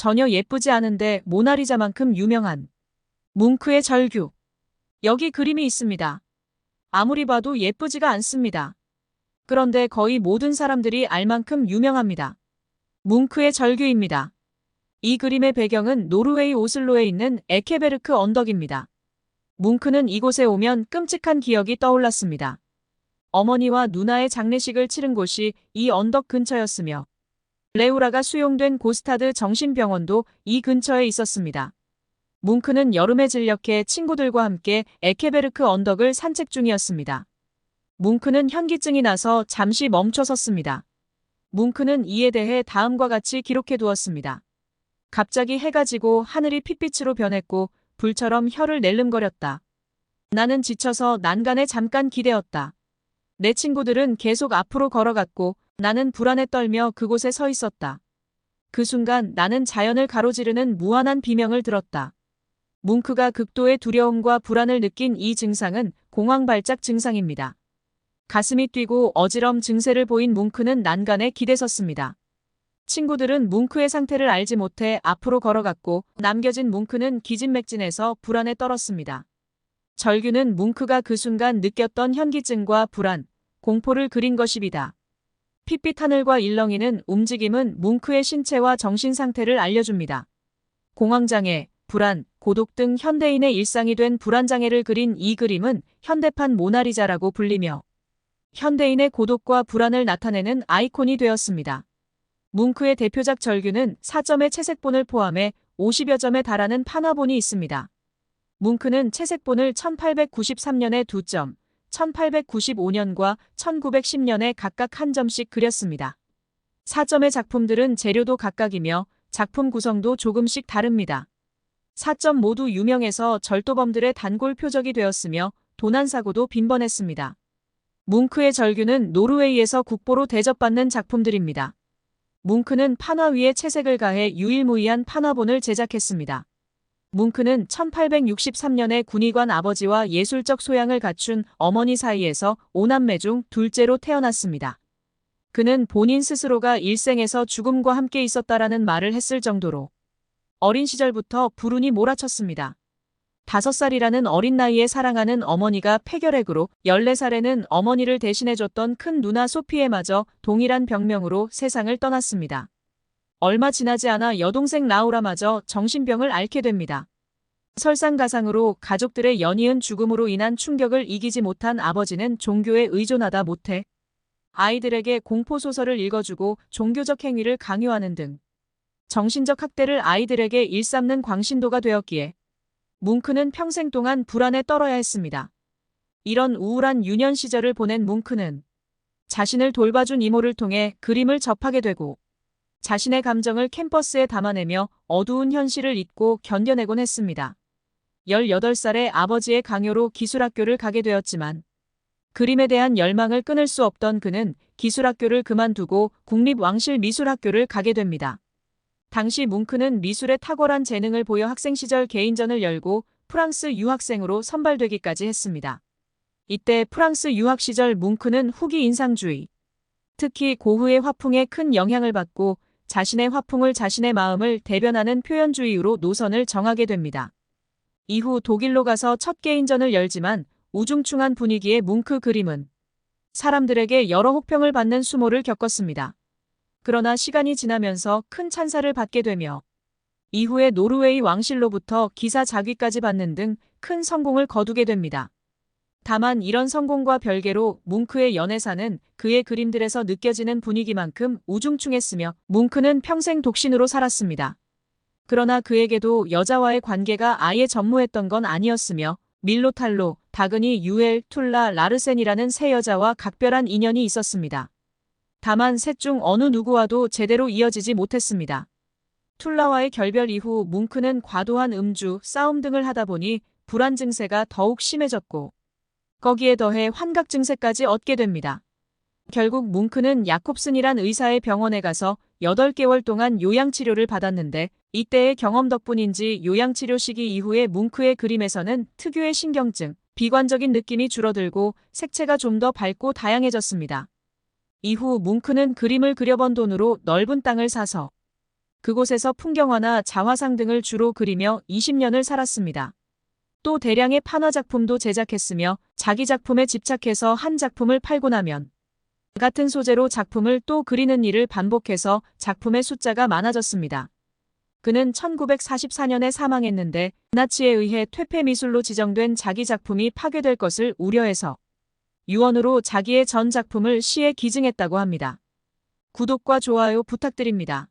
전혀 예쁘지 않은데 모나리자만큼 유명한 뭉크의 절규. 여기 그림이 있습니다. 아무리 봐도 예쁘지가 않습니다. 그런데 거의 모든 사람들이 알 만큼 유명합니다. 뭉크의 절규입니다. 이 그림의 배경은 노르웨이 오슬로에 있는 에케베르크 언덕입니다. 뭉크는 이곳에 오면 끔찍한 기억이 떠올랐습니다. 어머니와 누나의 장례식을 치른 곳이 이 언덕 근처였으며 레우라가 수용된 고스타드 정신병원도 이 근처에 있었습니다. 뭉크는 여름에 진력해 친구들과 함께 에케베르크 언덕을 산책 중이었습니다. 뭉크는 현기증이 나서 잠시 멈춰 섰습니다. 뭉크는 이에 대해 다음과 같이 기록해 두었습니다. 갑자기 해가 지고 하늘이 핏빛으로 변했고 불처럼 혀를 낼름거렸다. 나는 지쳐서 난간에 잠깐 기대었다. 내 친구들은 계속 앞으로 걸어갔고 나는 불안에 떨며 그곳에 서 있었다. 그 순간 나는 자연을 가로지르는 무한한 비명을 들었다. 뭉크가 극도의 두려움과 불안을 느낀 이 증상은 공황발작 증상입니다. 가슴이 뛰고 어지럼 증세를 보인 뭉크는 난간에 기대섰습니다. 친구들은 뭉크의 상태를 알지 못해 앞으로 걸어갔고 남겨진 뭉크는 기진맥진해서 불안에 떨었습니다. 절규는 뭉크가 그 순간 느꼈던 현기증과 불안, 공포를 그린 것입니다. 핏빛 하늘과 일렁이는 움직임은 뭉크의 신체와 정신 상태를 알려줍니다. 공황장애, 불안, 고독 등 현대인의 일상이 된 불안장애를 그린 이 그림은 현대판 모나리자라고 불리며 현대인의 고독과 불안을 나타내는 아이콘이 되었습니다. 뭉크의 대표작 절규는 4점의 채색본을 포함해 50여 점에 달하는 판화본이 있습니다. 뭉크는 채색본을 1893년에 2점, 1895년과 1910년에 각각 1점씩 그렸습니다. 4점의 작품들은 재료도 각각이며 작품 구성도 조금씩 다릅니다. 4점 모두 유명해서 절도범들의 단골 표적이 되었으며 도난사고도 빈번했습니다. 뭉크의 절규는 노르웨이에서 국보로 대접받는 작품들입니다. 뭉크는 판화 위에 채색을 가해 유일무이한 판화본을 제작했습니다. 뭉크는 1863년에 군의관 아버지와 예술적 소양을 갖춘 어머니 사이에서 5남매 중 둘째로 태어났습니다. 그는 본인 스스로가 일생에서 죽음과 함께 있었다라는 말을 했을 정도로 어린 시절부터 불운이 몰아쳤습니다. 5살이라는 어린 나이에 사랑하는 어머니가 폐결핵으로 14살에는 어머니를 대신해줬던 큰 누나 소피에마저 동일한 병명으로 세상을 떠났습니다. 얼마 지나지 않아 여동생 라우라마저 정신병을 앓게 됩니다. 설상가상으로 가족들의 연이은 죽음으로 인한 충격을 이기지 못한 아버지는 종교에 의존하다 못해 아이들에게 공포소설을 읽어주고 종교적 행위를 강요하는 등 정신적 학대를 아이들에게 일삼는 광신도가 되었기에 뭉크는 평생 동안 불안에 떨어야 했습니다. 이런 우울한 유년 시절을 보낸 뭉크는 자신을 돌봐준 이모를 통해 그림을 접하게 되고 자신의 감정을 캔버스에 담아내며 어두운 현실을 잊고 견뎌내곤 했습니다. 18살에 아버지의 강요로 기술학교를 가게 되었지만 그림에 대한 열망을 끊을 수 없던 그는 기술학교를 그만두고 국립왕실미술학교를 가게 됩니다. 당시 뭉크는 미술에 탁월한 재능을 보여 학생 시절 개인전을 열고 프랑스 유학생으로 선발되기까지 했습니다. 이때 프랑스 유학 시절 뭉크는 후기 인상주의, 특히 고흐의 화풍에 큰 영향을 받고 자신의 화풍을 자신의 마음을 대변하는 표현주의로 노선을 정하게 됩니다. 이후 독일로 가서 첫 개인전을 열지만 우중충한 분위기의 뭉크 그림은 사람들에게 여러 혹평을 받는 수모를 겪었습니다. 그러나 시간이 지나면서 큰 찬사를 받게 되며 이후에 노르웨이 왕실로부터 기사 자귀까지 받는 등 큰 성공을 거두게 됩니다. 다만 이런 성공과 별개로 뭉크의 연애사는 그의 그림들에서 느껴지는 분위기만큼 우중충했으며 뭉크는 평생 독신으로 살았습니다. 그러나 그에게도 여자와의 관계가 아예 전무했던 건 아니었으며 밀로탈로, 다그니 유엘, 툴라, 라르센이라는 세 여자와 각별한 인연이 있었습니다. 다만 셋 중 어느 누구와도 제대로 이어지지 못했습니다. 툴라와의 결별 이후 뭉크는 과도한 음주, 싸움 등을 하다 보니 불안 증세가 더욱 심해졌고 거기에 더해 환각 증세까지 얻게 됩니다. 결국 뭉크는 야콥슨이란 의사의 병원에 가서 8개월 동안 요양치료를 받았는데 이때의 경험 덕분인지 요양치료 시기 이후에 뭉크의 그림에서는 특유의 신경증, 비관적인 느낌이 줄어들고 색채가 좀 더 밝고 다양해졌습니다. 이후 뭉크는 그림을 그려본 돈으로 넓은 땅을 사서 그곳에서 풍경화나 자화상 등을 주로 그리며 20년을 살았습니다. 또 대량의 판화작품도 제작했으며 자기 작품에 집착해서 한 작품을 팔고 나면 같은 소재로 작품을 또 그리는 일을 반복해서 작품의 숫자가 많아졌습니다. 그는 1944년에 사망했는데 나치에 의해 퇴폐 미술로 지정된 자기 작품이 파괴될 것을 우려해서 유언으로 자기의 전 작품을 시에 기증했다고 합니다. 구독과 좋아요 부탁드립니다.